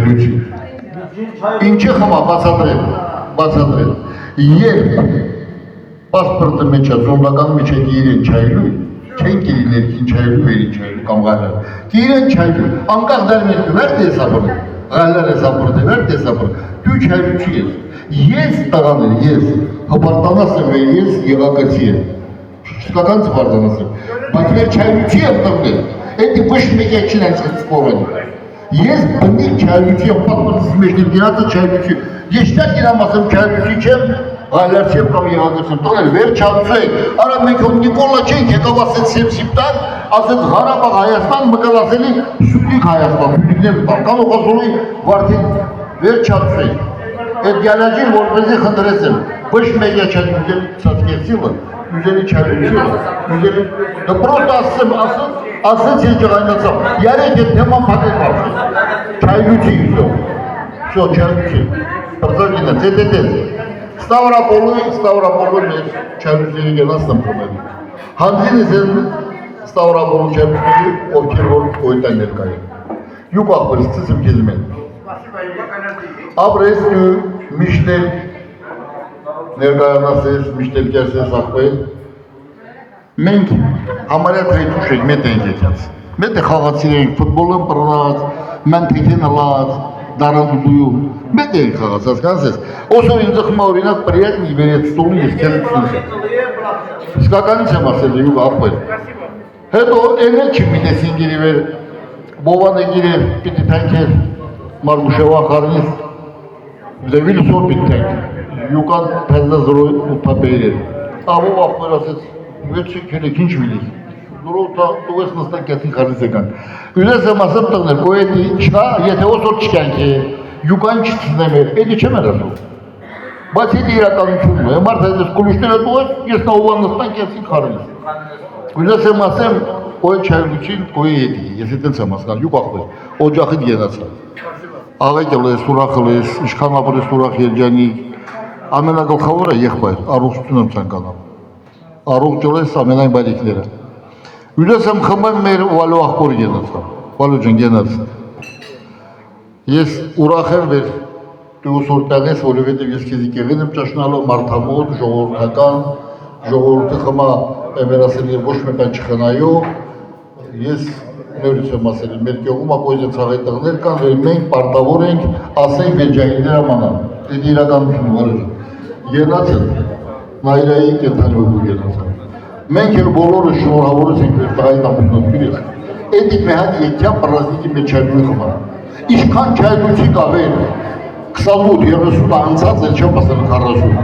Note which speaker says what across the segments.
Speaker 1: չայլուցի։ Ինչի խմա բացատրել։ Երբ պասպորտը մեջ է, զոնդական մեջ է իրեն չայլու, չեն կիրի ներքին չայլու, երին չայլու կամ գալար։ Իրեն չայլու, անկախ դար մեջ վեր տեսապրը, գալար է սապրը, վեր տեսապրը, դու չայլուցի ես։ Ես տղաներ, ես հպարտանաս եմ վեր, ես եղակացի եմ, չկական ծպարտանաս եմ, բայց վեր չայլուցի եմ տղներ, էդի վշ մեկ եկին այս սպորեն։ Ես բնի չայլուցի եմ, պատմատս մեջներ գնացը չայլուցի, ես չակ իրամ ասեմ չայլուցի չեմ, Այլարցիև կամ եղագրսում, տղեր վեր չացուեք, արա մենք հոն Նիկոլա չենք եկավ ասեց Սեպսիպտան, ասեց Հարաբաղ Հայաստան, մկալ ասելի Սուտիկ Հայաստան, Սուտիկներ տան, կամ ուղասոլի վարդին վեր չացուեք։ Էդ գյալաջին որպեզի խնդրես եմ, բշ մեգյա չատ ուզել ծածկեցիլը, ուզելի չայլուցիլը, ուզելի, դա պրոտ ասեց ես ջղայնացավ, յարեք էդ թեման պատել պարշի, չայլուցի ուզով, շո չայլուցի, պրզորինը, ձետետեց, Stavropol'u մեր չայլուցիների գենաս նմպրում եմ, հանձին ես են Stavropol'u չայլուցիների ովքեր որ ոյտան ներկային, յուկ աղբերս ծծım կեզում են, ապրես նու միշտել ներկայանասես, միշտել կերսես աղբեր, մենք համարյա թայթուշ ենք մետ ենք եկած, մետ է խաղացիր ենք, ֆուտբոլն պրնած, մեն թեքեն հլած, Даран дую, беден хагас, ասկացես։ Ոսով ինձ խմա օրինակ приятный берет стул ես քեզ ցույց։ Սկականից եմ ասել ու ապել։ Հետո էլը չմիտես ինգերի վեր բովանը գիրել պիտի թանքեր Մարմուշեվա խարնից դեվիլ սոր պիտի թանք։ Յուկան փեզազրոյ ու պապերել։ Աբով ապել ասեց վեցի քելեք ինչ միլիս։ Դուրոթա դուես նստան կեցին խարնիցական։ Ուրես եմ ասեմ տղներ, ու էդի չկա, եթե ոսոր չկանք է, յուկան չծնեմ էր, էդի չեմ էր ասում։ Բայց էդի իրականությունն է, մարդ հետս կուլուշները դուես, ես նավուան նստան կեցին խարնից։ Ուրես եմ ասեմ, ոյ չայլուչին, ոյ էդի, ես էտենց եմ ասկան, յուկ աղբեր, օջախիտ ենացա։ Աղեկել ես, ուրախել ես, իշխան ապր ես ուրախ երջանիկ, ամենագլխավորը եղբայր, առողջություն եմ ցանկանալ։ Առողջել ես ամենայն բարիքները։ Ուրես եմ խմեմ մեր վալու աղբոր գենացա, վալու ջն գենացա։ Ես ուրախ եմ վեր դուս որտեղես, որովհետև ես քեզի կեղին եմ ճաշնալու մարդամոտ, ժողովրդական, ժողովուրդը խմա եմ ասել ոչ մեկան չխնայու, ես նորից եմ ասել, մեր կողում ապոյզը ցաղի տղներ կան, որ մենք պարտավոր ենք ասենք վերջայիններ ամանան, այդ իրականություն վարը ջան։ Գենացը, նայրայի կենթանվելու գենացա։ Մենք էլ բոլորը շնորհավորս ենք մեր տղայի ամուսնությունից, էդի մեհան եկյան պրազնիկի մեջ չայլույի խմար։ Իշքան չայլույցի կավեր, 28-30 անցած էլ չեմ ասել 40,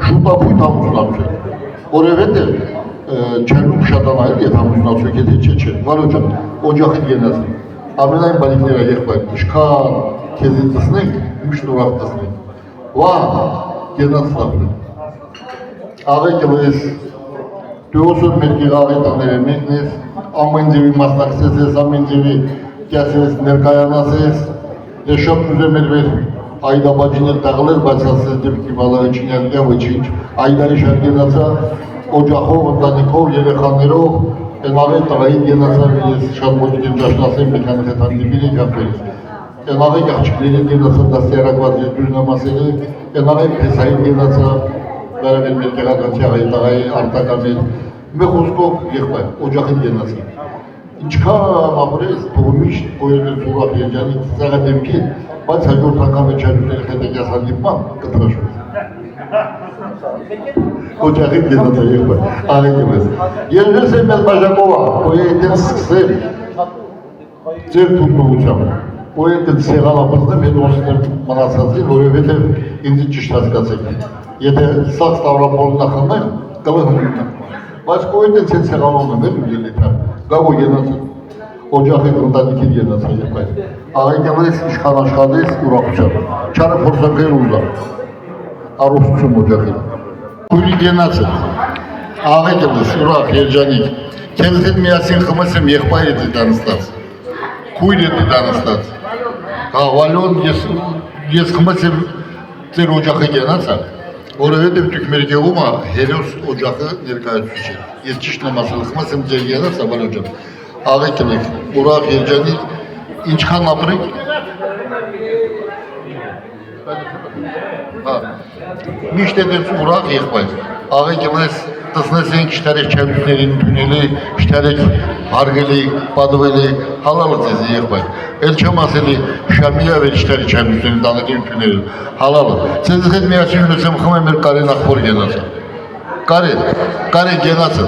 Speaker 1: շուտապույտ ամուսնացու է, որևէտ է չայլույք շատանայել ետ ամուսնացու եք, եթե չէ, վարո ջան, օջախիտ գենացին, ամենայն բանիքները եղբայր, իշքան քեզի տսնենք, միշտ ուրախ տսնենք, վա, գենաց տապրեն, աղեկել ես, դու ոսոր մեր գեղաղի տղները մեկն ես, ամեն ձևի մասնակցես ես, ամեն ձևի կյասես ներկայանասես, ես շատ ուզեմ էլ վեր այդաբաջին էլ տաղլեր, բայց ասես դեպքի բալարիչինյան դեղ ոչինչ, այդարի շատ գենացա, օջախով, ընտանիքով, երեխաներով, են աղե տղայի գենացա, ես շատ մոտիկ եմ ճաշնասեմ, մի քանի հետանդիպին ենք ապերից, են աղե գաղչիկներին գենացա, դաստիարակված ես դուրն եմ ասելի, են աղե պեսային գենացա, Վերևել մեր կեղականցի աղայի տղայի արտակամել, մեր խոսքով եղբայր, օջախին գենացի։ Ինչքան ապրես, թողումիշտ, գոյել ուրախ երջանիկ ծաղադեմքին, բայց հաջորդ անգամ է չայլուների հետեքյաս հանդիպման կտրաշվեց։ Օջախին գենացա եղբայր, աղեք եմ ես։ Երնես եմ մեզ բաժակովա, ոյ այդեն սկսել, ձեր թուննողությամբ, ոյ այդեն սեղան ապրձեմ, հետ ոսնեմ մնացածին, որևէթև ինձի ճիշտ հասկացեք։ Եթե սաղ Ստավրոպոլն նախանեմ, կլըհում եմ, բայց կոյտենց են սեղանոն եմ էլ ուզել էթա, գավո ենացը, օջախիտ ընտանիքին ենացը եղբայր, աղեկել ես, իշխան աշխատես, ուրախության, չարը փորձակեր ուզա, առողջություն օջախին, կույրի ենացը, աղեկել ես, ուրախ, երջանիկ, քեզ հետ միասին խմես եմ եղբայր էտ էտ անստած, կույր էտ էտ անստած, վալյոն ես խմես եմ ձեր օջախի ենացը, որովհետև դուք մեր գեղում հերոս օջախը ներկայացուցիչ է։ Ես ճիշտ եմ ասել, խմես եմ ձեր եղած, ավալո ջան, աղեկել եք, ուրախ երջանիկ, ինչքան ապրեք, Միշտ էդպես ուրախ եղբայր, աղեկ տեսնես շտարեք չարություններին ընդունելի, շտարեք հարգելի, պատվելի, հալալը ձեզ եղբայր։ Էլ չեմ ասելի շամիլա վեր շտարի չարություններին տաների ընդունելի, հալալը։ Ձեզ հետ միասին լուսեմ խմեմ մեր կարեն աղբոր գենացը։ Կարեն գենացը։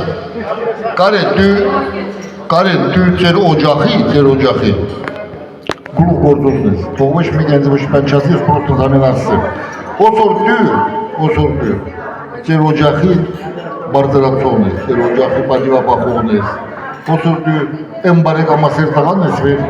Speaker 1: Կարեն դու ձեր օջախի գլուխ գործողն ես, թող ոչ մի գենձը ոչ պանչասի ես պրոստը զամենասը։ Ոսոր դու, ձեր օջախի բարձրացողն ես, ձեր օջախի պատիվապախողն ես, ոսոր դու եմ բարեկամասեր տղան ես վեր,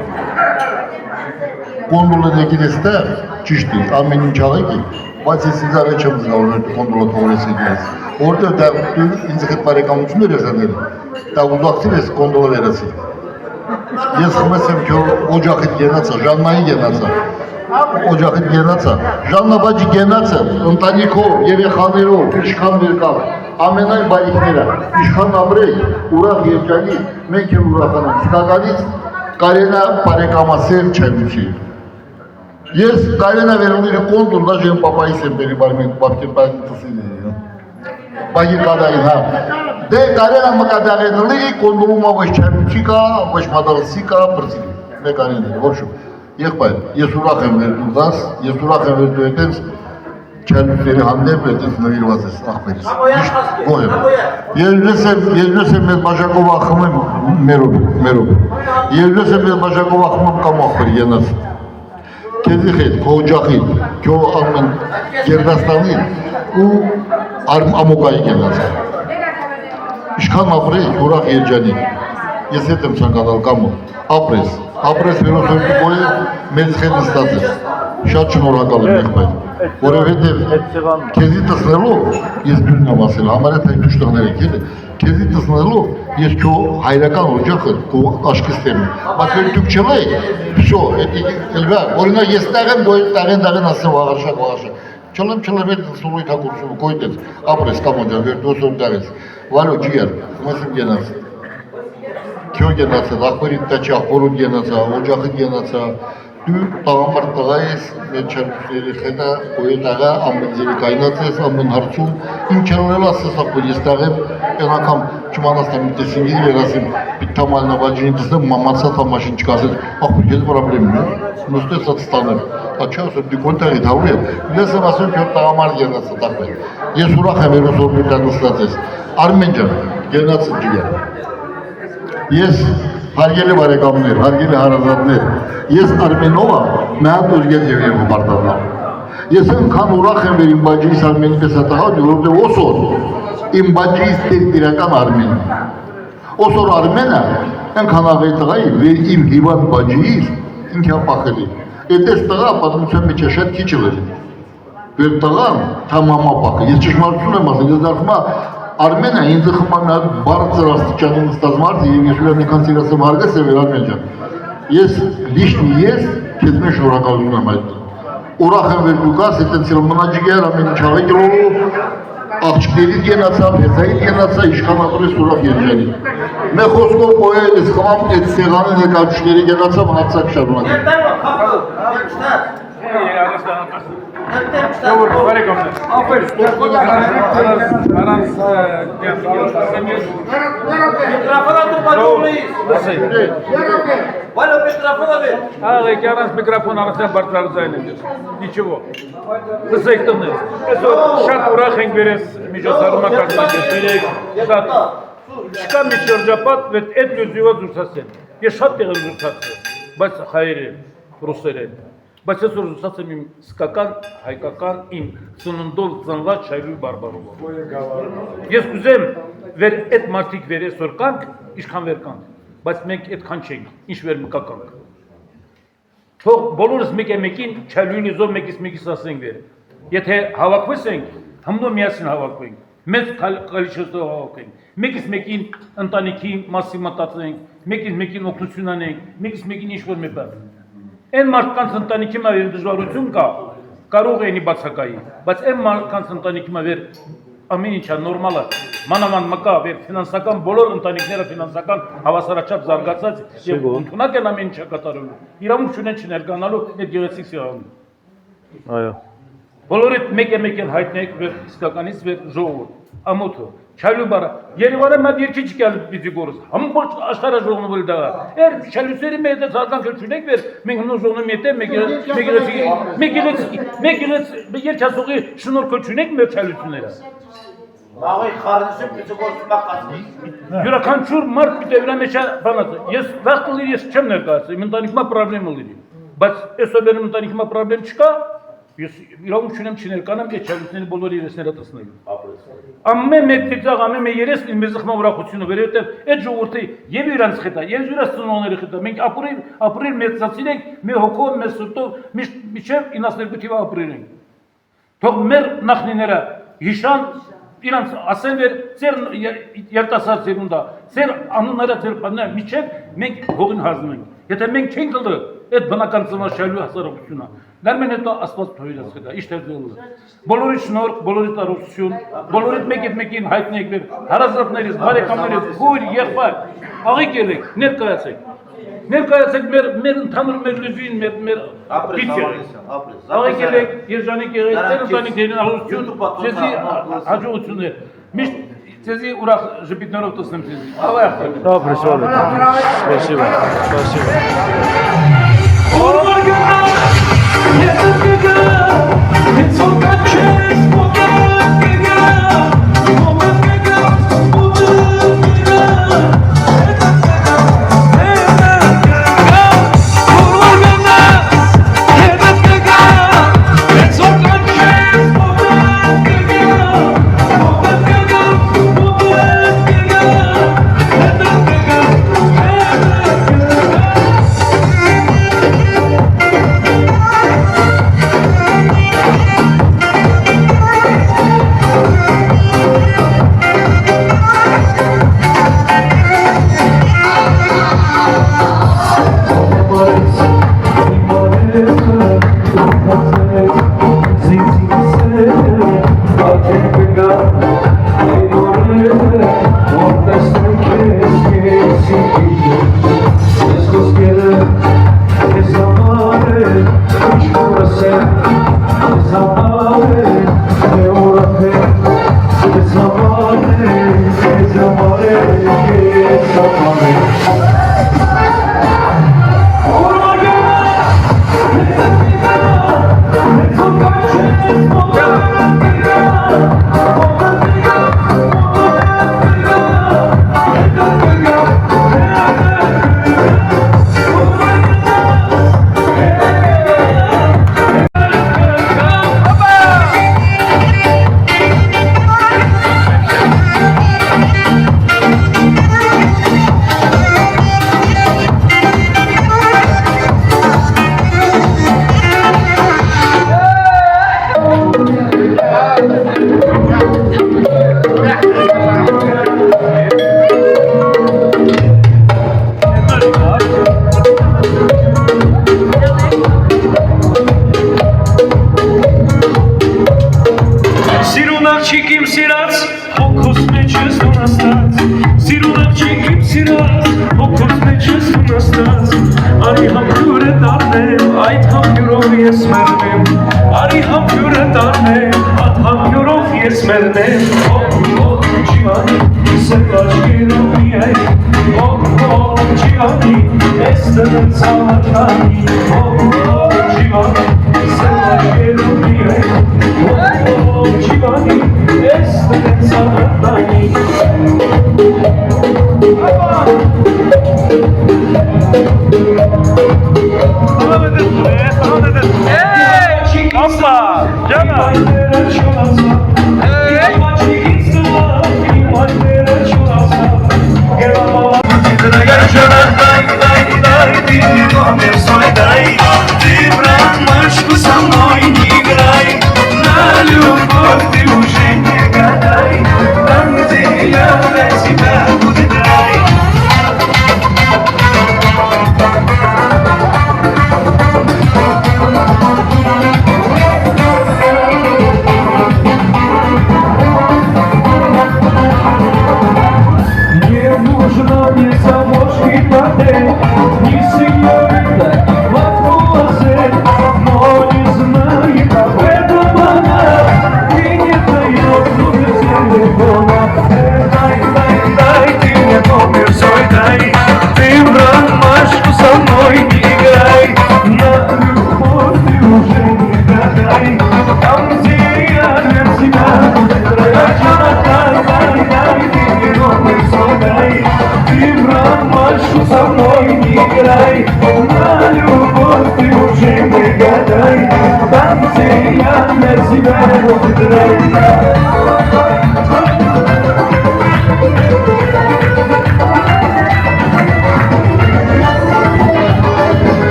Speaker 1: կոնդոլը նեկին ես տեղ, ճիշտ է, ամեն ինչ աղեքի, բայց ես իզարը չեմ զգալ, որ դու կոնդոլը թողորես եկես, որտեղ դու ինձ հետ բարեկամություններ ես անել, դա ուզակցիր ես կոնդոլը վերացիր։ Ես խմես եմ քո օջախիդ գենացա, Ժաննայի գենացա, օջախիդ գենացա, Ժաննա բաջի գենացա, ընտանիքով, երեխաներով, իշխան վերկավ, ամենայն բարիքները, իշխան ապրեք, ուրախ երջանի, մենք եմ ուրախանանք, սկականից Կարենա բարեկամասեր չեմուչի։ Ես Կարենա վերոնիրը կոնդուր, դաժ եմ պապայիս եմ բերի բարմեն, բապկեն պայնի տսին է, բագի կադային, հա։ Դե Կարենա մկադաղեն լի, կոնդուրումա ոչ չեմուչի կա, ոչ մադաղսի կա, բրծիլի, մեկ արեն է, ոչ շու։ Եղբայր, ես ուրախ եմ վեր դու դաս, ես ուրախ եմ վեր դու հետենց չարությունների հանդեպ հետենց նվիրված ես աղբերիս։ Գոհ եմ։ Ես եմ մեզ բաժակով ախում եմ մերով։ Ես եմ մեզ բաժակով ախում եմ կամ աղբեր ենաս։ Քեզի հետ, քո օջախին, քո ամեն Գերդաստանին ու ամոկայի գենաս։ Իշքան ապրեք, ուրախ երջանի։ Ես հետ եմ ցանկանալ կամո, ապրես վերոսորդի բոյը մեծ հետ նստած ես, շատ շնորհակալ եմ եղբայր, որովհետև քեզի տեսնելով, ես դուրն եմ ասել, համարյա թե դու շտղներ եք էլի, քեզի տեսնելով, ես քո հայրական օջախը, քո աշկիստ եմ, բայց որ դուք չլեք, վсё, էլվա, օրինակ ես տաղեմ, տաղեն ասեմ վաղարշակ, չլեմ հետ սուրույթ հակուրսում, կոյտեց, ապրես կամոջան, վեր դոսում տաղես, վալո ջիար, մսիմ գենաս, քյո գենացա, աղբերիտ տաչի աղբորուն գենացա, օջախիտ գենացա, դու տաղամարդ տղա ես, մեր չարությունների խետա, կոյե տաղա, ամեն ձևի կայնած ես, ամեն հարցում, ինչ արել ասես աղբեր, ես տաղեմ, են ակամ չմանաստամ մի տեսինգիր վերասիմ, պիտամալնավաջինի տեսնեմ, մամացա թամաշին չկասեց, աղբեր, ես պրաբլեմ նույն, նոստես ատ ստանել, աչա ասում, դու կոնտաղի թավու եմ, ես եմ ասում, քյոր տաղամարդ գենացա տաղբեր, ես ուրախ եմ երոսորմիտան նստած ես, Արմեն ջան, գենացը ջիգար Ես հարգելի բարեկամներ, հարգելի հարազատներ, ես Արմենովա մեհատ ուզգետ եմ հոպարտանալ։ Ես ենքան ուրախ եմ վեր իմ բաջիս Արմենի պես հատաղաճ, որովհետև ոսոր իմ բաջիս տերտիրական Արմեն։ Ոսոր Արմենը ենքան աղեի տղայի վեր իմ հիվատ բաջիս ինքյան պախելի։ Էտես տղա պատմության մեջ է շատ քիչ լերի։ Վեր տղան թամամա պախը, ես ճշմարություն եմ ասել, ես դարդում Արմենը ինձ խմա մի հատ բարձր աստիճանի նստած մարդ եւ ես ուր նիքան սիրասեմ հարգես եւ Արմեն ջան։ Ես լիշնի ես քեզ մեծ շնորհակալություն եմ այդտեղ։ Ուրախ եմ որ դու կաս, այդտեղ մնաճիգեր ամեն ինչ աղեկելով աղջիկներից գենացա, փեսային գենացա, իշխան ապրես ուրախ երջանի։ Մեր խոսքով պոել ես խմամ այդ սեղանի ներկայացուցիչների գենացա մնացակ շարունակ։
Speaker 2: Добрый, բարեկամներ։ Ապեր, առանց Միկրոֆոնը դու պատում ես։ Վալո միկրոֆոնը վեր։ Աղեք, առանց միկրոֆոն առանց բարձրացան եմ։ Ничего։ Լսեք տնես։ Այսօր շատ ուրախ ենք վերես միջոցառումը կազմակերպել։ Շատ չկա մի շրջապատ, որ այդ լույսիվը դուրսացեն։ Ես շատ տեղ եմ դուրսացել, բայց հայերեն, ռուսերեն։ Բայց ես որ զուսացեմ իմ սկական, հայկական, իմ սննդով ծնված շայլույ բարբարով։ Ես կուզեմ վեր այդ մարդիկ վեր այսօր կանք, իշքան վեր կանք, բայց մենք այդքան չենք, ինչ վեր մկականք։ Թող բոլորս մեկին շայլույն իզով մեկիս ասենք վեր։ Եթե հավաքվես ենք, հմնո միասին հավաքվենք, մեծ կալիչոստով հավաքվենք, մեկին ընտանիքի մասի մտածենք, մեկին օգնություն անենք, մեկին ինչ-որ մի բան։ Այն մարդկանց ընտանիքի մա վեր դժվարություն կա, կարող է ինի բացակայի, բայց այն մարդկանց ընտանիքի մա վեր ամեն ինչա նորմալ է, մանավանդ մկա վեր ֆինանսական բոլոր ընտանիքները ֆինանսական հավասարաչափ զարգացած եւ ընդունակ են ամեն ինչա կատարելու։ Իրավունք չունեն չներկանալու այդ գեղեցիկ սեղանը։
Speaker 3: Այո։
Speaker 2: Բոլորիդ մեկ էլ հայտնեք վեր իսկականից վեր ժողովուրդ, ամոթը, չալյուբարը, Երևանը մատ երկի չկյալ պիզի գորս, ամբորջ աշխարը ժողնվել դաղա, էր չալյուսերի մետ է ծալկան կրչունեք վեր, մենք հնո ժողնում ետ է, մեկ երջասողի շնոր կրչունեք մեր չալյությունները։
Speaker 3: Աղի խարնսում պիզի գորս մակացնի։
Speaker 2: Յուրաքանչյուր մարդ պիտե վրա մեջա բանացը, ես վաղթը լիր ես չեմ ներկայացը, իմ ընտանիքմա պրաբլեմը լիրի, բայց այսօր վերում ընտանիքմա պրաբլեմ չկա, ես իրավունք չունեմ չներկանամ այդ չալյությունների բոլոր երեսները տեսնելու։ Ամեն մեկ ծիծաղ, ամեն մեկ երես իմ մեզխմա ուրախությունը վերևտև այդ ժողովրդի եւ իրանց խետա, եւ իրանց ծնողների խետա, մենք ապրիլ մեծացին ենք, մեր հոգով, մեր սրտով, մինչև 92 թիվը ապրել ենք։ Թող մեր նախնիները հիշան իրանց ասեն վեր ծեր երտասարդ ծերունդա, ծեր անունները ծեր բանները, մինչև մենք հողին հազնում ենք։ Եթե մենք չենք կլը, այդ բնական ծնաշալու հասարակությունը, նարմեն հետո ասպած թոյրած խետա, իշտ է ձոլը։ Բոլորի շնորհ, բոլորի տարողություն, բոլորիդ մեկին հայտնեք վեր, հարազատներից, բարեկամներից, հույր, եղբայր, աղիք ելեք, ներկայացեք մեր ընդհանուր մեր լեզվին, մեր գիտեր։ Աղիք ելեք, երջանիկ եղեք, ծեր ընտանիքներին աղություն, ձեզի հաջողություններ, միշտ ձեզի ուրախ ժպիտներով տեսնեմ ձեզի։ Աղա եղբայր։
Speaker 4: Спасибо.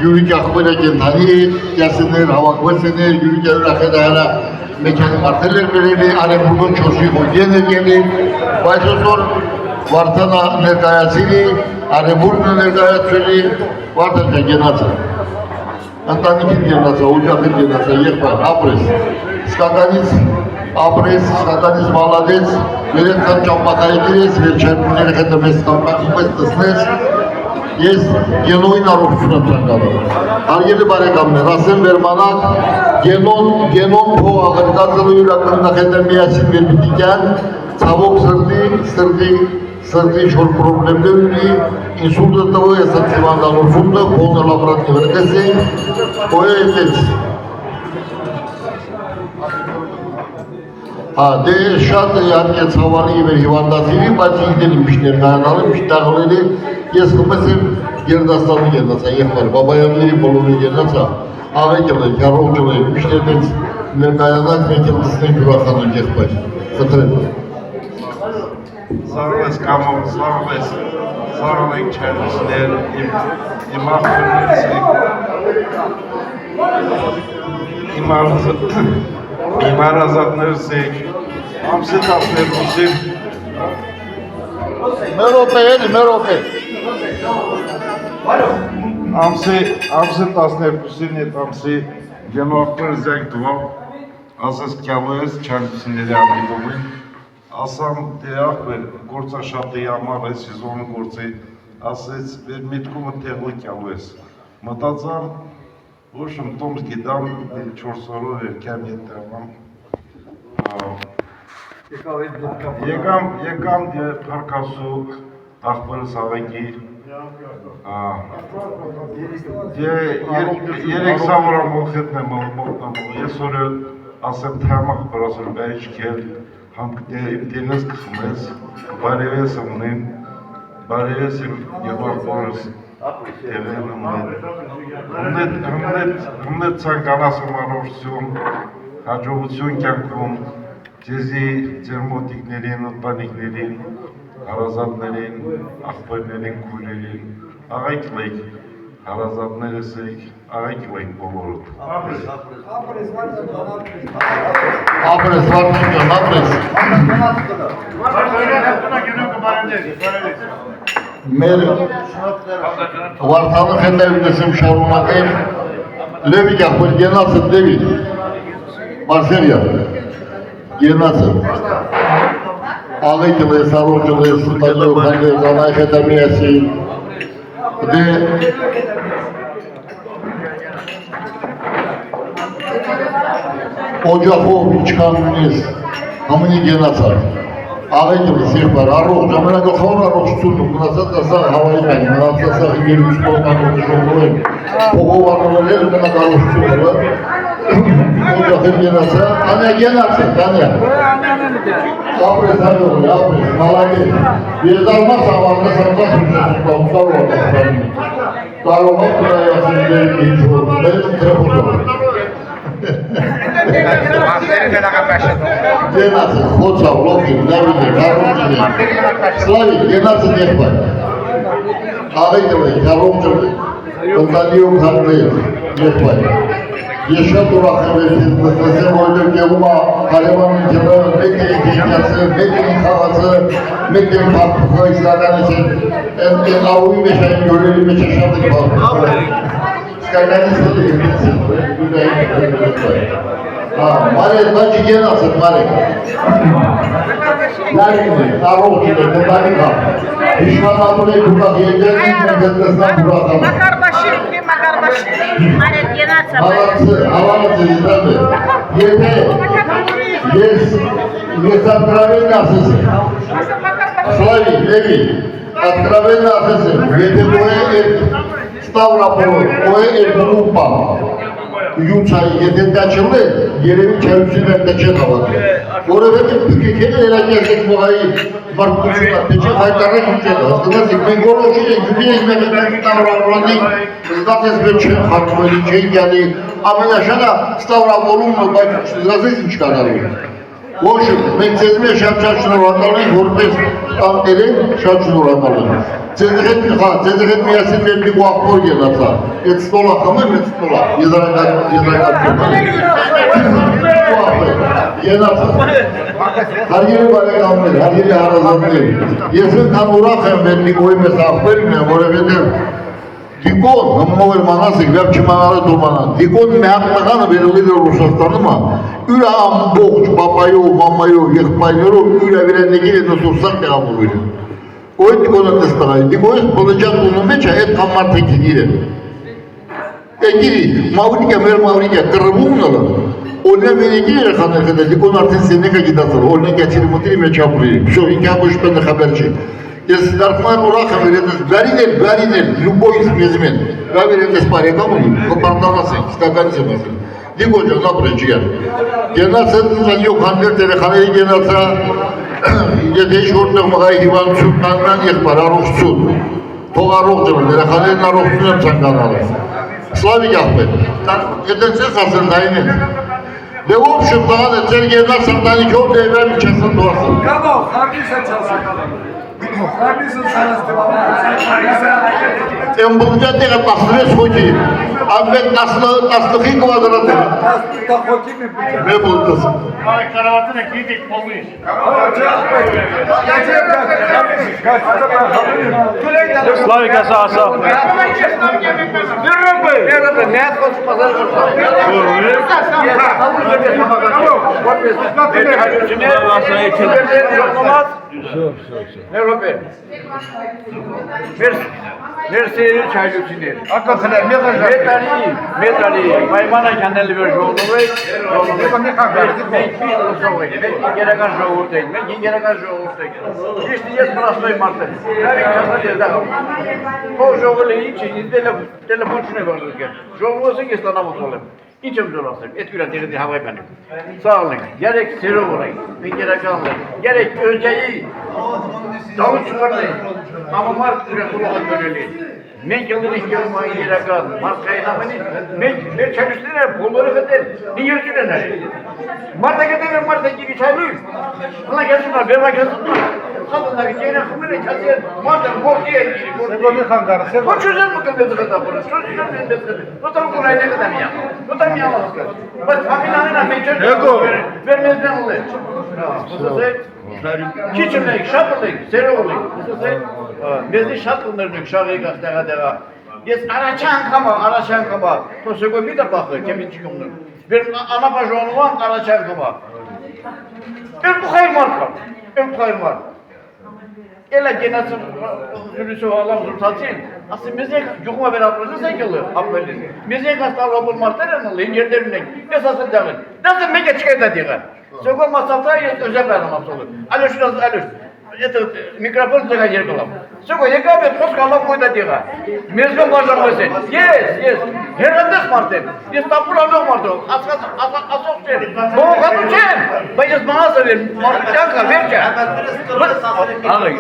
Speaker 1: Յուրիկ ախպերը կենթանի կյասեներ, հավակվեցեներ, յուրիկ յուրախետ այլա մեքանի մարդել էր վերելի, արեմբուդոն չոսի խոյգեն էր գելի, բայց ոսոր վարդանա ներկայացիլի, արեմբուրգն ներկայացվելի, վարդան կա գենացը։ Ընտանիքին գենացը, ուջախին գենացը, եղբայր, ապրես, սկականից ապրես, սկականից մալադեց, վերեն կան ճամպակայի գիրես, վերջայրմուները հետը մեզ կամպակումպես տսնես, ես գենոյին առողջություն եմ ծնկալում։ Հարգելի բարեկամներ, ասեմ վերմանակ, գենոն փող աղրկածելու յուրակրնախ հետ եմ միացին մեր պիտիկյան, ցավոք սրդի շոր պրոբլեմներ ունի, ինսուլտը տվո ես հնցիվանդանությունը, փողն լաբրատի վրկես էին, ոյը հետեց։ Դե շատ իհարկե ցավալի մեր հիվանդացիվի, բայց ինքն միշտ ներկայանալը, միշտ տաղլերի, ես խմես եմ Գերդաստանի գենացա, եղբայր, բաբայանների բոլորի գենացա, աղեկել են, կառողջել են, միշտ էտենց ներկայանակ մենք էլ տսնենք ուրախանում եղբայր, խտրեմ։
Speaker 5: Սարվես կամով, սարով ենք չերուսներ, իմ աղբերներս իմ հարազատներս ենք, ամսը 12-ին
Speaker 1: մեր օպե
Speaker 5: ամսը 12-ին էտ ամսի գենողներ զենք տվավ, ասես կյալու ես չանքսիների ամիդովին, ասամ դե աղբեր, գործաշատի համար է, սիզոնը գործի, ասեց, վեր միտկումը տեղլի կյալու ես, մտածամ, Ոչմ Տոմս գիտամ 4 օրով երկամ ետրավամ եկամ պարկասու աղբերս աղեքի երեք սավորամ ողետն եմ մողնամող ես օրը ասեմ թայմ աղբերասոր բայիչ կել իմ տեղես կխմես բարևես ունեն բարևես իմ և աղբորս Հմնետ ցանկանասում անորսում, հաջողություն կյանքում, ձեզի ձեր մոտիկներին, ընտանիքներին, հարազատներին, աղբերներին, քույրերին, աղայք լեք, հարազատներս եք, աղայք լեք բոլորդ։
Speaker 1: ապրես, վարդիկյան, ապրես։ Մեր վարդանıq հետևնեսում շարունակեմ լևիկ աղբեր գենացը դևիտ, Մարսելիա, գենացը, աղեկել ես, առողջել ես, տայլով հանդեր, անայք հետամի եսին, դե Օջախով ինչքան ունես, ամենի գենացար։ Աղետը սիրբար, առողջ, ամենագլխավոր առողջությունն ու մնացած ասա հավային են, մնացած ասա հինգերուց կողմանով ժողով են, փողով առողել են մնակ առողջությունը, օջախել գենացա, անյա գենացա, անյա։ Ապրես հաջողը, ապրես, մալագես, եզարմաս ավարնը սամտաս ուշասուկավ, կարող կրայասին դեր ինչ-որ, մերում տրեպոտով։ Գենացը, խոցավ, լոքին, նավիդը, կարողջին են, սլավի, գենացը նեղբար, աղետը վեկ, կարողջը վեկ, ընտանիում հանդրեյ, նեղբար, ես շատ ուրախ եմ տեսեմ, որտեղ գեղում է հարևան ինջերը, մեկ են կենյացը, մեկ են խաղացը, մեկ են պապուխը, իսլականից են, ավուի մեջ այն գորերի մեջ է շատ են պապուխը, սկայնանից էլ են Մարեք, բաչի գենացը, Մարեք, նարին է, առողջին է, կտանիք հա, իշմանատուն է կուտակ եջենին, մենք են տեսնան ուրախան։
Speaker 6: Մարեք գենացը,
Speaker 1: Հավանացը իզրատ է, եթե ես ատկրավենն ասես եմ, Սլավի, Լևի, ատկրավենն ասես եմ, եթե բոհ է էդ Ստավրապորոն, բոհ է էդ բնուպա, Յուցայի, եթե դա չլե, երևի չայուցին են դա չեն հավատում, որովհետև պկեքեն երակյաս եք մողայի մարդկությունա, թե չեն հայտարեք ուջելը, հասկնացիք, մենք որոշին ենք, յուտին ենք մենք Ստավրապորոնի, զգաց ես մեր չեն խարդմելի, չեն գյանի, ամենաշանա Ստավրապորոնը, բայց զգացես ինչ կանարում։ Ոչ, մենք ձեզ մեր շատ շնորհակալ ենք, որպես տանտեր ենք, շատ շնորհակալ ենք։ Ձեզ հետ միասին մեր մի աղբոր եղացա, այդ ստոլա խմեմ, այդ ստոլա, եզարակացում։ Հարգելի բարեկամներ, հարգելի հարազատներ, ես ընկան ուրախ եմ մեր Նիկոյի մեզ աղբերին եմ, որովհետև Դիկոն, հմով էլ մանասիկ, վեպ չմանարը դոմանան, Դիկոն մեհակ տղանը վերելիլ է Ռուսաստանում է, յուրա ամբողջ պապայով, մամայով, եղպայներով, յուրա վերենեգիր է նսուրսակ տեղավորվել է։ Ոյ Դիկոնը տստղայ, Դիկոնից բլջան տունու մեջ է, այդ համարդեք գիր է։ Եկիրի, մավրիկը, մեր մավրիկը, կրվում նլը, օրնե վերենեգիր է խաներ խետը, Դիկոն արդեն սենեկը գիտացել, օրնե կյացիրի մտիրի մեջ ապրի, շո, ինքը ապոշպեն խաբեր չի։ Ես դարդման ուրախ եմ վերետես, բերին էլ, լուբոյից մեզմ են, դա վերետես պարեկամ ունի, կպանդանաս ենք, ստականից եմ ասել, դիկո ճան ապր են չիար, գենացը նյոք հանդեր տերեխաների գենացա, եթե ինչ որտեղ մղայի հիվանդություն կաննան եղբար, առողջություն, թող առողջ եմ, տերեխաներն առողջություն եմ ծանկանալ, սլավիկ աղբեր, եթե ծեղ ասել դային են, դե ոբշում տղան է, ծեր գենաց սրտանիքով դեվեմ չեսն դուասը։
Speaker 7: Կամով, խարդիս է չասել։
Speaker 1: Եմ բլջատեղը 16 խոքի, ամեն 15 կվադրատ է։ Մե բլջաս։
Speaker 2: Կարավատն է գիտիկ պոլիշ։
Speaker 4: Սլավիկ ասա, ասա։
Speaker 2: Mersi çaylıçiner. Hakikaten metali, maymana kendini bir joğluğu. Ne kadar? Ben gereken joğur değil. Ben gereken joğur değil. İşte yes burası martı. Yani kasa yerde. O joğulu için telefon şuna bakıyorlar. Joğulusun ki sana mutlu olayım. İçim dolasın. Etkülen derdi havayı benim. Sağ olun. Gerek seri olayım. Ben gereken olayım. Gerek önceyi davul çıkarmayın. Ama Mart süre kulağa döneli. Men kendini görmeyi gereken. Mart kaynağını. Men çalıştığına bolları kadar. Niye yüzüne? Mart'a kadar Mart'a gibi çaylıyım. Bana gelsinler. Ben gelsinler. Kadınlar gene kumene kasiyer. Mart'a borçluya ilgili.
Speaker 7: Segomi Hangar,
Speaker 2: Bu çözüm mü kadar kadar bunu? Çözüm mü kadar? Bu tam kolay ne kadar ya? Bu tam ya. Bak haminanına men çözüm. Vermez ben olayım. Bu da Kiçimlik, şapırlık, seri olayım. Mezi şapırlık, şahı gazeteye deva. Yes, araçan kaba. To se koy bir de bakır, kemin çıkımdır. Benim ana paşonu var, araçan kaba. Bu hayır marka. Bu hayır marka.
Speaker 3: Elə genəsin sürüsü olan zurtaçın. Asıl mezek yuxuma verapırız sen yolu apelin. Mezek hasta robot marteranın lengerlerinin esası değil. Nasıl mega çıkaydı diye. Söyle masafta özel vermem olur. Alo şurası alo. Это микрофон туда не рекламам. Söyle ne kadar çok kalmak koydu diye. Mezun başlaması. Yes. Herhalde Martin. İstanbul anı vardı. Asok şey. Bu kadar şey. Bayız bana söyle. Martin ka verce. Abi.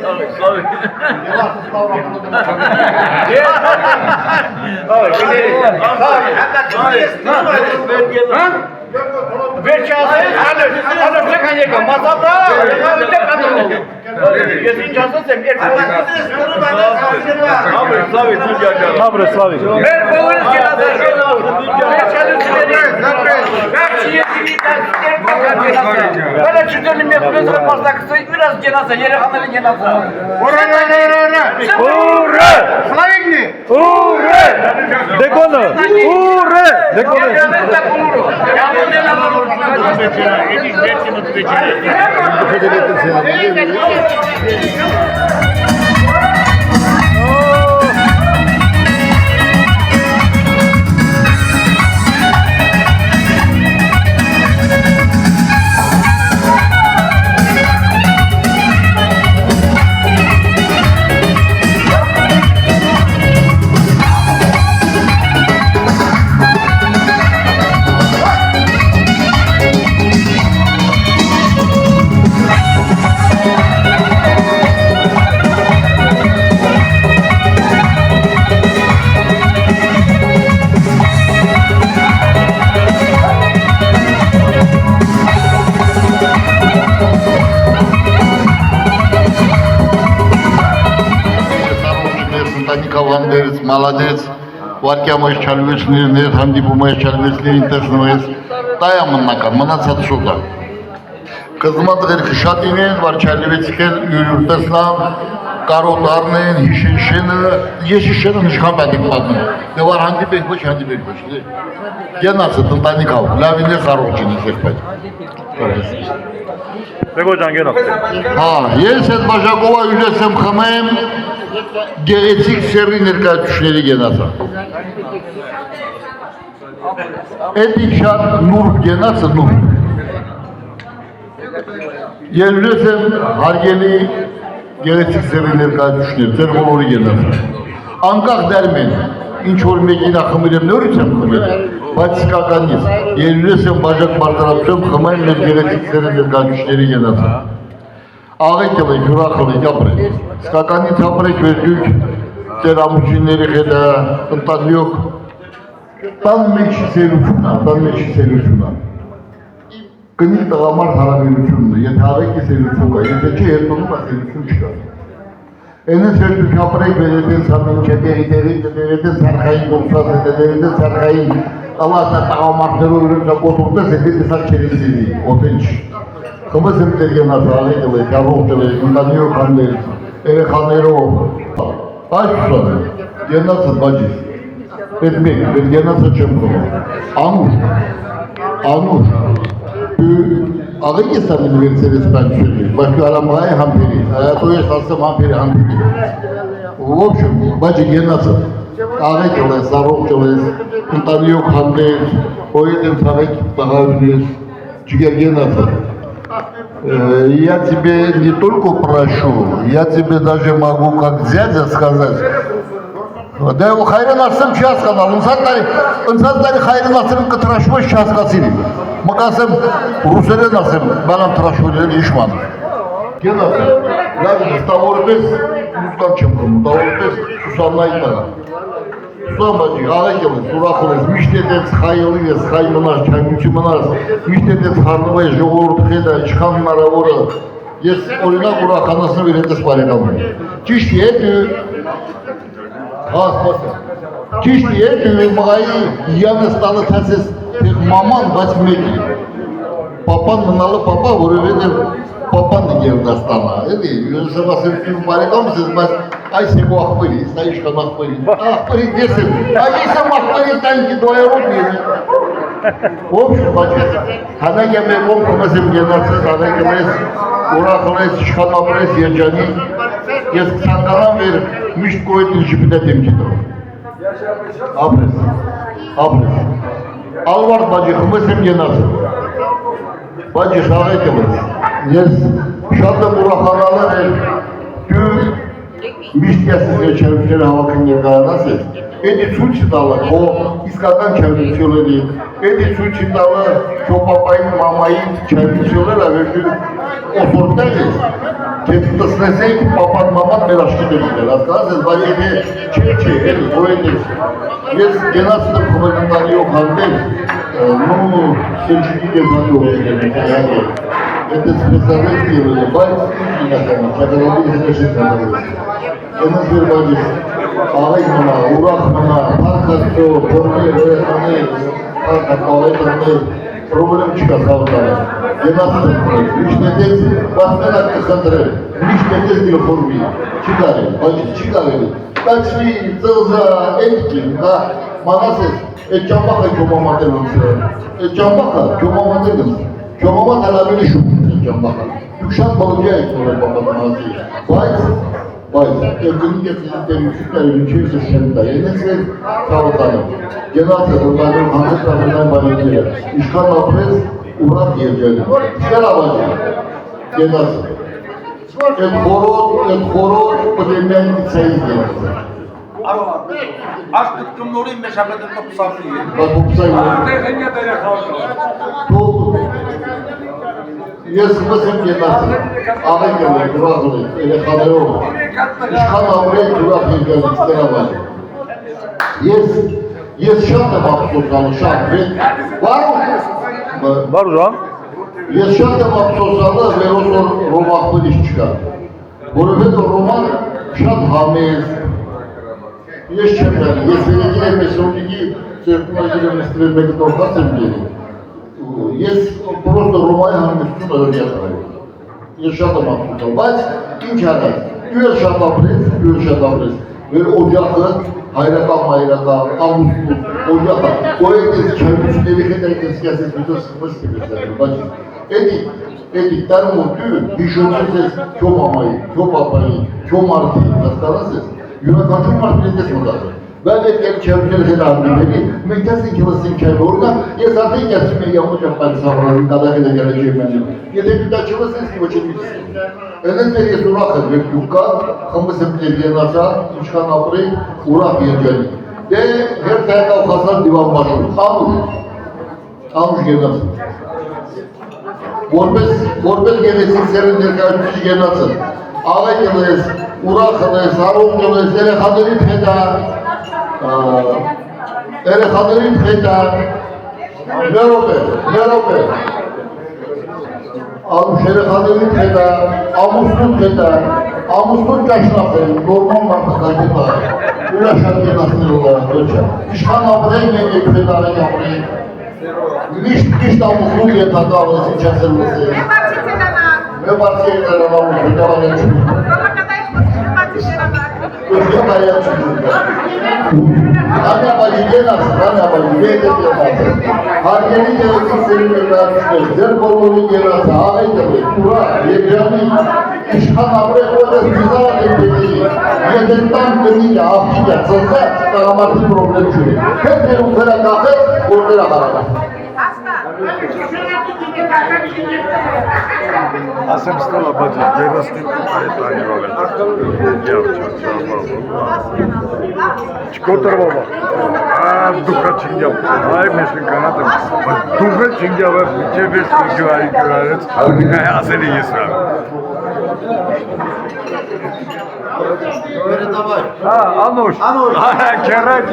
Speaker 3: Verce alo çıkan yeka. Masada. Öyle kadar oldu. Kesin cansın sen.
Speaker 4: Добре, Славик.
Speaker 3: Ben böyle cenazı. Ben çalışıyorum. Böyle çüzelim yapıyoruz. Masaksı biraz cenaze. Yere kanları cenaze.
Speaker 4: Ура! Ура! Деконо! Ура! Деконо!
Speaker 1: Վանդերից, մալադեց, վարկյամայս չալվեցներ, ներ հանդիպումայս չալվեցներ, ինտեսնվեց, տայա մնական, մնացած շուտա։ Կզմատղեր խշատին են, վար չալվեցիք են, յուրտեսնամ, կարոտարն են, հիշենշենը, ես հիշենը նշկան բադիկ պատնում, դե վար հանդիպեք ոչ, հանդիպեք ոչ, գենացը տնտանիքավ, լավին է խարոջին ես երբայդ։
Speaker 4: Դեգո ջան գնա։
Speaker 1: Հա, ես այդ բաժակովա յուլես եմ խմեմ, գեղեցիկ սերի ներկայացուցիչների գենացա։ Էդի շատ նուրբ գենացը նուրբ։ Ես յուլես եմ հարգելի գեղեցիկ սերի ներկայացուցիչներ, ձեր բոլորի գենացա։ Անկախ դերմ են, ինչ որ մեկին ախմիր եմ նորից եմ խմել, բայց սկականից, ես յուլես եմ բաժակ բարձրացում խմեմ մեր գեղեցիկ սերի ներկայացուցիչների գենացա։ Աղեկել եք, հուրախել եք, ապրեք, սկականից ապրեք վերջույք, ձեր ամուջինների հետը, ընտանյոք, տան մեջի սերությունա, կնի տղամար հարավերությունն է, եթե աղեկի սերություն կա, եթե չէ, երդոնում է սերություն չկա։ Ենես վերջույք ապրեք, վերետեն սամին չետերի, վերետեն սարխային գործած է, վերետեն սարխային ալասը տղամարդերով ուրեմսա կոտուրտես, եթե տեսակ չերեսիվի, ոտեն չի։ Խմս եմ տեր գենաց աղեկել եք, առողջել եք, ընտանիով խաններից, երեխաներով, այս ուսան է, գենացը բաջիս, այդ մեկ, այդ գենացը չեմ խմում, անուշ, աղեք ես ամին վերցերես պանչելի, բայց կարամղայ համպերի, այատո ես ասեմ համպերի, в общем, բաջի գենացը, աղեկել ես, առողջել ես, ընտանիով խաններից, ոյետ եմ թաղեք բաղավնես, չգեր գենացը, я тебе не только прошу, я тебе даже могу как дядя сказать. Да его хайран асым час сказал, ընցածների хайран ասым կտրաշվոց час կացիրի։ Մկասեմ ռուսերեն ասեմ, բանամ տրաշվոց իշման։ Կեն ասեմ, լավ ստավորպես, մուսկան չեմ կոմ, ստավորպես Սուսաննայի տղա։ Սուսան բաջի, աղեկել ես, ուրախել ես, միշտ էտեց խայելի ես, խայ մնաս, չայնույցի մնաս, միշտ էտեց խարնով ես, ժողորդ խետը, չքան հնարավորը, ես օրինակ ուրախանասնով իր հետս բարեկամ եմ։ Ճիշտ է դու, ճիշտ է դու մղայի յանը ստալը թասես թեղ մաման, բայց մեկի, պապան մնալը պապա, որովհետև պապան դիգերն աստանա, էլի, ես եմ ասեմ ֆիլմ բարեկամ ես, բայց այս եկու աղբերի, նա իշկան աղբերի դես եմ, այս եմ աղբերի տանքի դոյարոտ եմ, ով շուպաչես, հանակ եմ եկում, կմես եմ գենացես, հանակ եմ ես, ուրախ ես իշխան ապրես երջանի, ես կցանկանամ վեր միշտ կոյտ իլջիպիտետ եմ գիտում։ Ապրես։ Ալվարդ բաջի խմես եմ ենացը։ Բաջի շաղետ եմ ես։ Ես շատ եմ ուրախանալար եմ, դու միշտ ես չերուքները հավաքին ներկայանաս ես, էդի ցույցի տալը, հո իսկական չերուքյոլերի, էդի ցույցի տալը չոպապային մամային չերուքյոլերը, վեր դու օսորդներ ես, Keď to snesejk papat mamat մեր աշխիտ է լինել, հասկաս ես, բայց եթե չէ, էլի, հոյետես, ես գենացը կոմենտանիով հանդել, նու սենչիկի գեզանիով լինել, это специалисты, բայց ինքնական, չակալատի հետեշին կատալիս, ենս վերբաջիս, աղեկ մնա, ուրախ մնա, պարքաստո, փորմի, վերեխանի, պարքաստո, Problem չկա խաղտանը, ենացը դեպրել, միշտ հետեց, բասմենակ կխնդրել, միշտ հետեց դիլխորմի, չի կարել, բաջից չի կարելի, կաչվի, ծղզա, էտքին, մանաս ես, էտ ճամբախը կյոմամատել ոնցրել, էտ ճամբախը կյոմամատել ոնցրել, կյոմամատ հալավելի շուպ են ճամբախը, դուք շատ բալոջյա եք նորել բապատանացի, բայց երկնիկ ես ինտերնությունները մինչև շենտա, ենես ես խաղոտանը, գենացը դորդանում հանցեց ապրնային բանիքները, իշխան ապրեց ուրախ երջանի, չկար ավաջի, գենացը, այդ խորոտ պտեմյան իցայից գենացը։
Speaker 7: Աշտ կմնորին մեջ հապետը պսապի է։
Speaker 1: Ես մսեմ գենացը, աղենք եմ է, դրաղլ է, երեխաներով, իշխան ապրեք ուրախ երջանի, չկար ավաջի։ Ես շատ եմ ափսոսալը, շատ,
Speaker 4: Բարուժան։
Speaker 1: Ես շատ եմ ափսոսալը, վերոսոր ռոմախպելիս չկա, որովհետև ռոման շատ համեզ, ես չեմ գալի, ես վերեգին եմ մեսրոնիկի ծերկունագիր եմ նստրել մեկը տորքած եմ գերի, ես պրոստը ռոմայի համեստություն ըրյատար ես շատ եմ ափսոսալ, բայց ինչ արած, դու ես շատ ապրես, վեր օջախը, հայրական, ամուսնու, օջախը, կոյետ ես չարությունների հետ այդ ես կասես միտոս մսկի բեսարել, բայց էդի տարում ու դու հիշոցես ես քո մամայի, քո պապայի, քո մարդի, հասկանաս ես, յուրականչում մարդին ես մտածել, բայց այդ կեր չարությունների հետ անդիմելի, մենք ես ինք լսին չայ որնա, ես արդեն կասում եմ յամոչ ապայլ սավրազին կադաղել է գարեջի մենիլ, եթե դու դա չլսես կի ոչ եմ իսկի, Այնպես մեր ես ուրախ եմ, որ դու կա, խմբս եմ գենացա, իշխան ապրեք, ուրախ երջանի։ Դե հերթ հայտավ խասան դիվան բաշում, ամուշ գենացը։ Որպես գենեցիկ սերեն ներկայացուցիչ գենացը, աղեք ելես, ուրախ ելես, արում ելես, երեխաների փետա, ներոպ է, Şerefhanenin feda, amusluk feda, amusluk yaşlasın, normal markakacı da, ulaşan genasını olarak ölçer. İşkan abrey meyek fedara yabrey, mişt amusluk yetada alısı içerisindesi. Ne partiyeler alamı feda var ya çünkü. Özge bayan çünkü. Anne bacı genasın, neyde genasın. Hargeni genetik senin evlatçıdır, zerbolunu genası, ağabey tabi, ura, yeryani, işkan abrey koyda zizara tepkili, yedekten gönüyle ahki yatsılsa, dağamatı problem çürü. Hep bir ufera kahve, ortaya kararlar.
Speaker 4: Ասեմ ստալա բաջի, երաստին այդ այնրով են, չկոտրվով դուքա չինգյավ, այ մեշկին կանատ եմ, դուքա չինգյավ է, միջև ես գյուրայի գյուրարեց, ասելի ես վրա։ Անուշ, կերակ,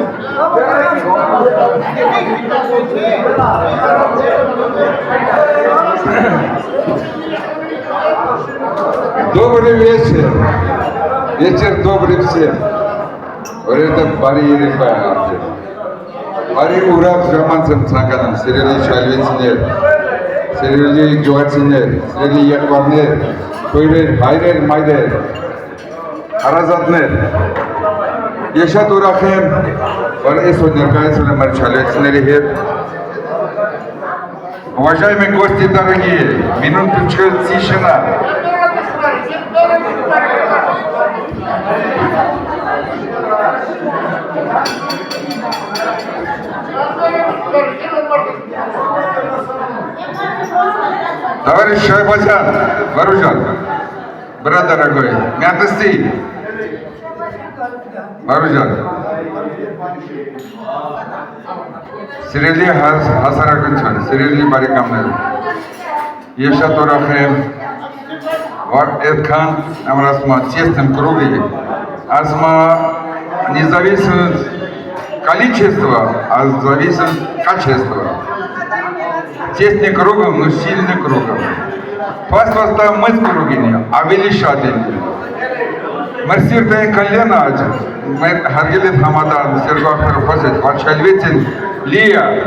Speaker 6: Добрый вечер. Вечер добрый всем. Вот это Бари Ерефаев. Бари Ураб Жаманцем Цанганом, Сирели Шальвецинер, Сирели Гюацинер, Сирели Якварнер, Койрер, Хайрер, Майдер, Аразатнер. Ешат Урахем, Бар Эсо Неркаец Улемар Шальвецинери Хеп. Уважаемые гости дорогие, минуточку тишина. Товарищ Шайбазян, Варужан, брат дорогой, мятости. Варужан. Сирели Хасарагунчан, Сирели Барикамнер. Еша Торахем, Вар Эдкан, Амрасма, тесным круге. Асма не зависит количество, а зависит качество. Тесный кругом, но сильный кругом. Пасть вас там мы с кругами, а велишатели. Мерсиртайн колено один. Мы Харгелит Хамадан, Сергей Перфазет, Вачальветин, Лия.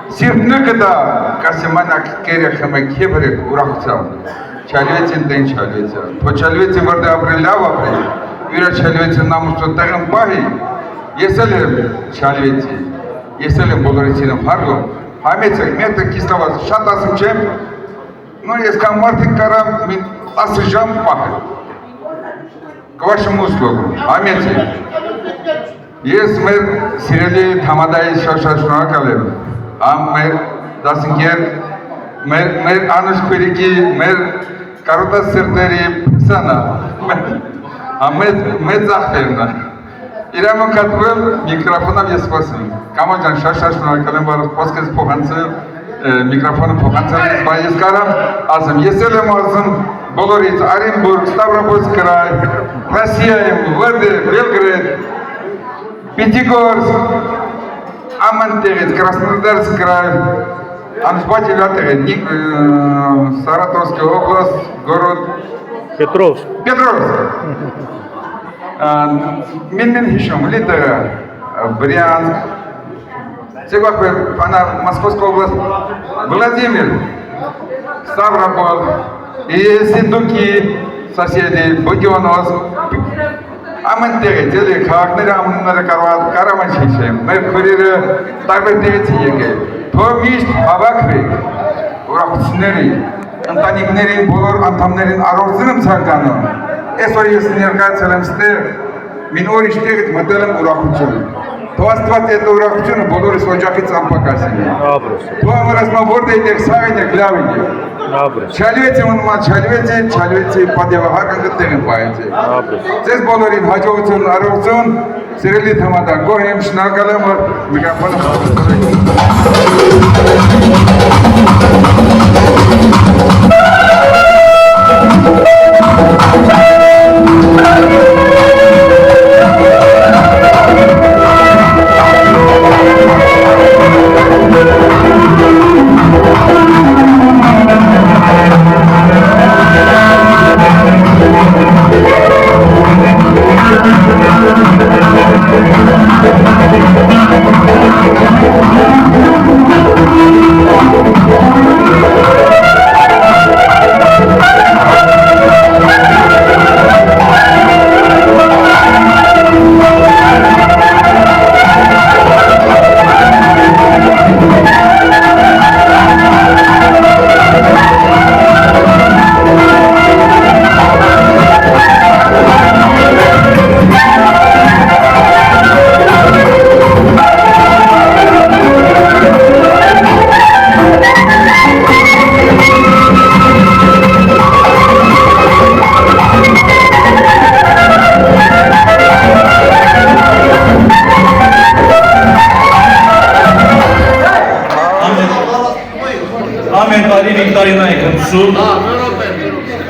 Speaker 6: Сиртныкада, Касиманак Керехаме Кебрик, Урахцам. Чальветин день Чальветин. По Чальветин варды апрелява апрель. Вира Чальветин нам что тагам пахи. Если Чальветин, если Болоритином Харгом, Хамецек, Мета Кислова, Шатасым Чем, ну, если Камартик Карам, Асыжам пахи. К вашему услугу. Аминь. Есть мы Сирели Тамадай Шашашуа Калем. Мы Дасингер, мы Ануш Курики, мы Карута Сертери Сана. Мы Захерна. Ирама Катвел микрофоном есть способен. Камаджан Шашашуа Калем бар поскез поханцы микрофоном поханцы есть карам. Азам если мазам Болорит, Оренбург, Ставропольский край, Россия, Владимир, Белград, Пятигорск, Амантевец, Краснодарский край, Аншбатиль, Саратовская область, город Петровск. Минхишем, Литера, Брянск, она Московская область, Владимир, Ставрополь. И Синдуки, соседи, Будёнос, Амантеги, Тели, Хакнерам, Наракарват, Карамачичем, Меркурия, Тарбетети, Помишт, Хаваквик, Урахцнери, Антоникнери, Болор, Антамнерин, Арозиным Царгану, Эсварис Неркацелем Стер, Минориш Тегет, Мателем Урахучем. Тоастват это Урахучем, Болорис Ваджахит Сампакасини. Туамарас Маворде, Сагане, Главине. Чальвете он ма чальвете падева хакан деген паете. Зес болорин хажоцун арозун Сирели Тамада Гохем Шнагалам микрофон.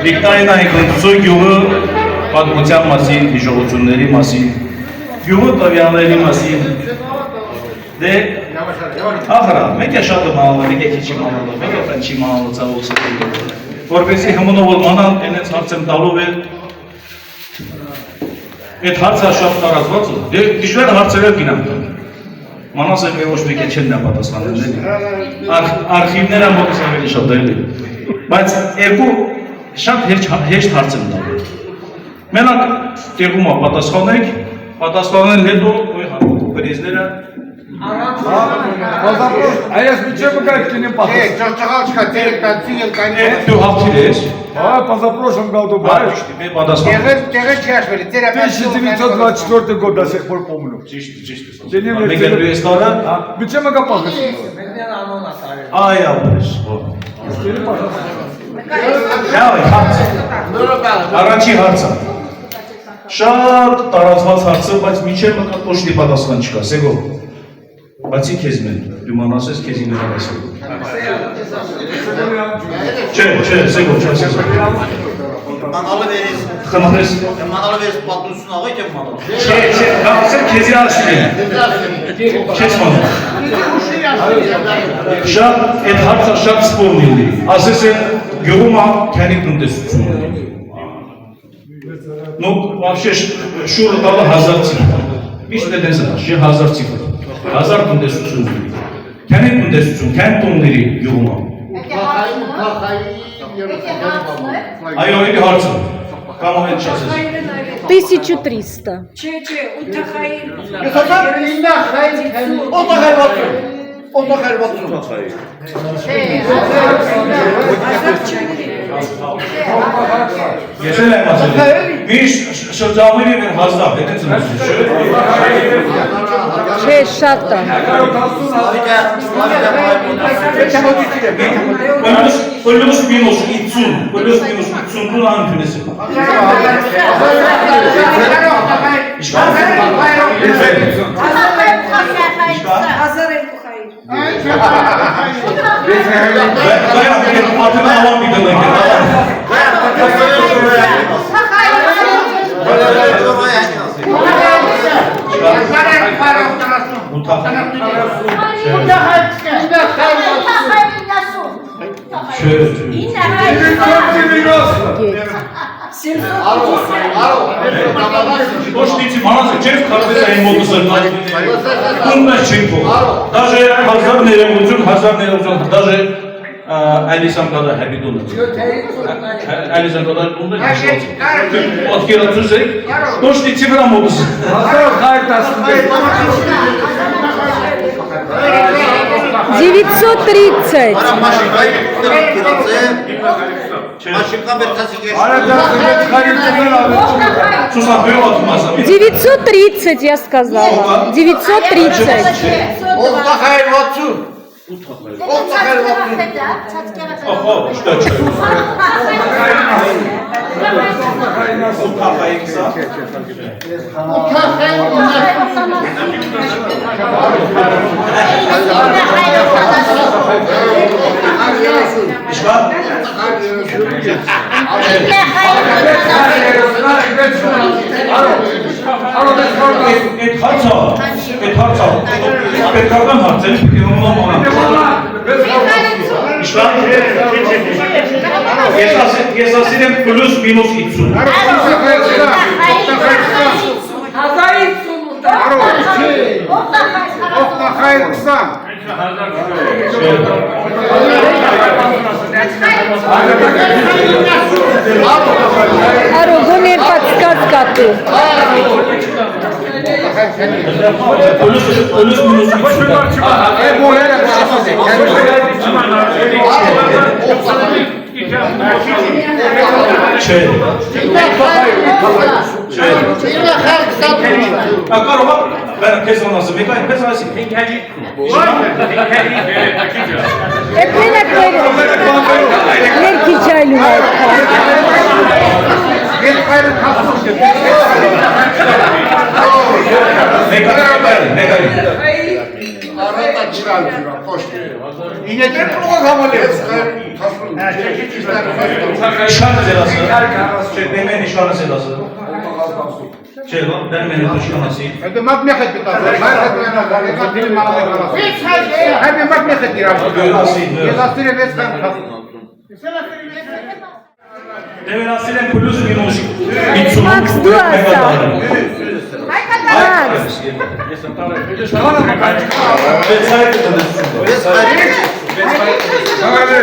Speaker 8: Վիկտորինայի կնդուսու գյուղը պատմության մասին, հիշողությունների մասին, գյուղը տվյալների մասին, դե ախրա, մեկ է շատ մանալը, մեկ է քիչ մանալը, մեկ է ֆրանչի մանալը ծավոք սետի, որպեսի հմունով մանան ենեց հարցեմ տալով է, այդ հարցը շատ տարածված է, դե դիժվեր հարցերով գինամ տան, մանաս է մի ոչ մեկ է չեն նա պատասխանել, արխիվները մոտս ավելի շատ դել է, բայց երկու շատ հեշտ հարց եմ տալու, մենակ տեղում պատասխանեք, պատասխանել հետո պրիզները
Speaker 4: Այս միջև կայք կինեմ պատասխան։
Speaker 7: Ճղճղալ չկա, դերեկտան ցիգել կային։
Speaker 8: Դու հաղթիր ես։
Speaker 4: Позапрошлом году
Speaker 8: Բայց
Speaker 4: բաց։
Speaker 8: դե պատասխան։
Speaker 7: Տեղը չի հաշվել, դերը
Speaker 4: 1924 год до сих пор помню։
Speaker 8: Ճիշտ։
Speaker 4: Դենիմ
Speaker 8: Մեկ էլ դու ես տարա։
Speaker 4: Միջև կա պատասխան։
Speaker 8: Այ ապրես։ Առաջի հարցը։ Շատ տարածված հարց է, բայց միջև մկա տոշտի պատասխան չկա, Սեգո։ Բացի քեզ մեն, դու մանասես քեզ ինձ հավասար։ Չէ, Սեգո, չասես։
Speaker 7: Մանալը վերես,
Speaker 8: Խնդրես։
Speaker 7: մանալը վերես պատմություն աղեք եմ մանալը։
Speaker 8: Չէ, դասեր քեզի ասում եմ։ Չես մանում։ Շատ այդ հարցը շատ սպորնի ունի։ Ասես է գյուղում քանի տնտեսություն ունի։ Ну, вообще շուրը տալը 1000 цифр։ Միշտ է դեսը, շի 1000 цифр։ 1000 տնտեսություն ունի։ Քանի տնտեսություն, քանի տոնների գյուղում։ Այո, այդ հարցը։ Կամ այդ չասես։
Speaker 9: 1300.
Speaker 8: Ես էլ եմ ասել։ Միշտ շրջանների մեր հազար, հետո ծնուցի,
Speaker 9: Չէ, շատ է։
Speaker 8: Պլյուս մինուս 50 դու անքնես։ Ոչնիցի մանասը չես կարվես այն մոտուսը կունմես չենք փող Դաժե 1000 ներողություն, դաժե Ալիսան կադա həbidun Ալիսան կադա ունდა Ոտքերացուս եք Ոչնիցի վրա մոտուսը
Speaker 9: 930.
Speaker 7: Машинка վերցածիկ է։
Speaker 9: 930, я сказала. 930.
Speaker 3: Օտախայր 60։
Speaker 8: Ահա, շտա չէ Այդ հարցը պետքական հարց է, ես ասել եմ պլյուս մինուս 50
Speaker 9: Արո, գոներ պատսկած կատու։
Speaker 8: Պլյուս մինուս 50 Կարող է քեզոն ասեմ, եկա այնպես ասի
Speaker 9: Էդ մենակ ներքի չայլում է
Speaker 8: Nişanı zelası, demen nişanı zelası. Ben benim nişanısı.
Speaker 7: Это магнехет питаться. Хай магнехет дирам. Я застрелил весь там.
Speaker 8: Demen asilen plus minus.
Speaker 9: Max, du hast da. Max.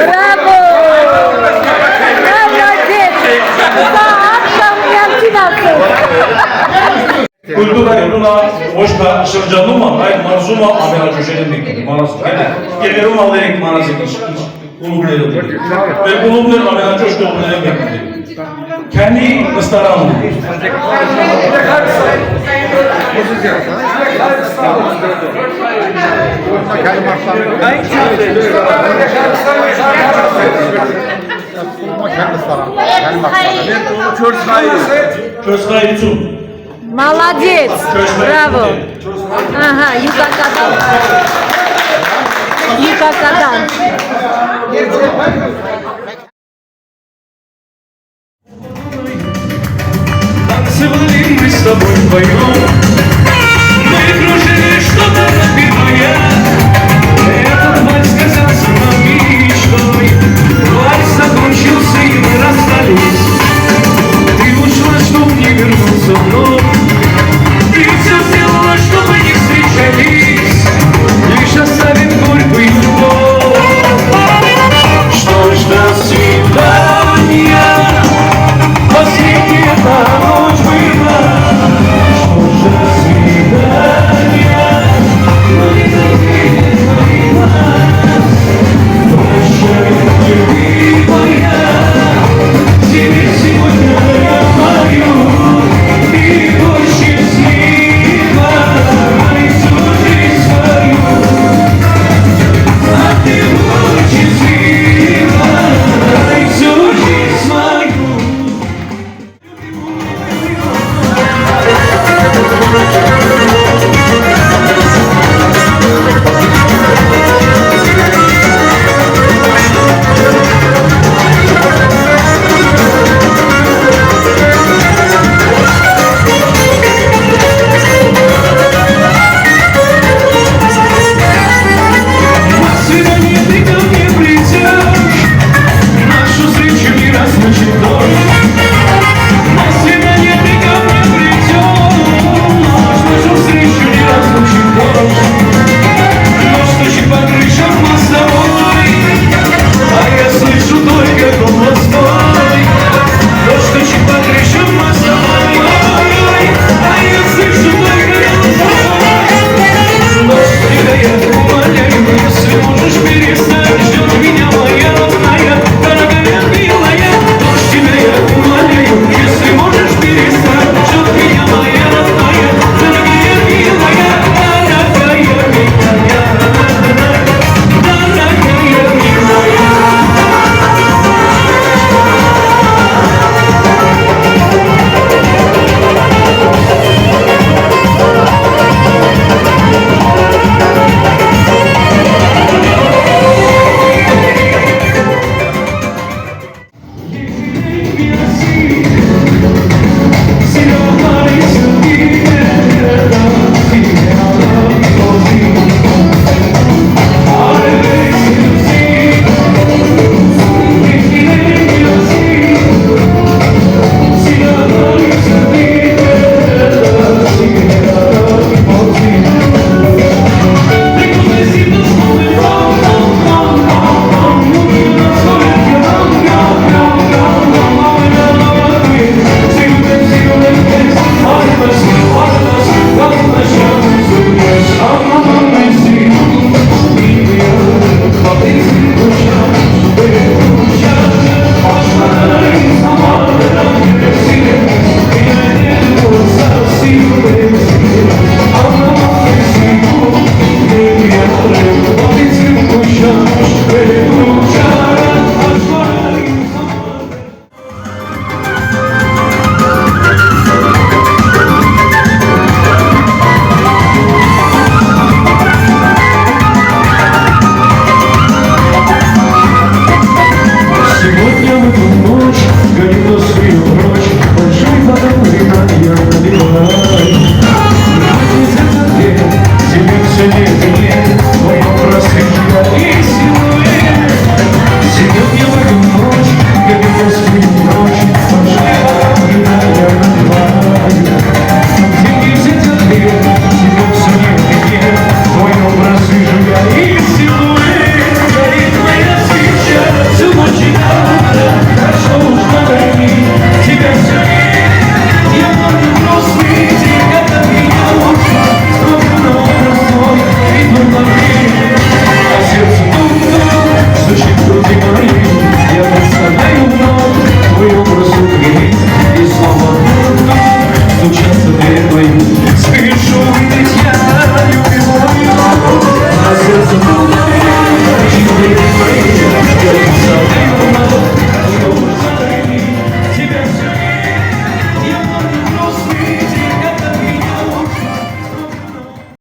Speaker 9: Bravo! Молодец! Да, там я тебя
Speaker 8: Կուլտուրայինունա ոչ թե շրջանում է, այլ մարզում է ամենաճուշերի մեկը, մարզում։ Գերերում ալերենք մարզիկ կլուբները դեր։ Մեր կլուբներ ամենաճուշ կլուբները մեկը։ Քանի նստարան ունի։ Չորսխայություն։
Speaker 9: Молодец, браво. Ага, Югакадан. Югакадан.
Speaker 8: Танцевали мы с тобой вдвоем.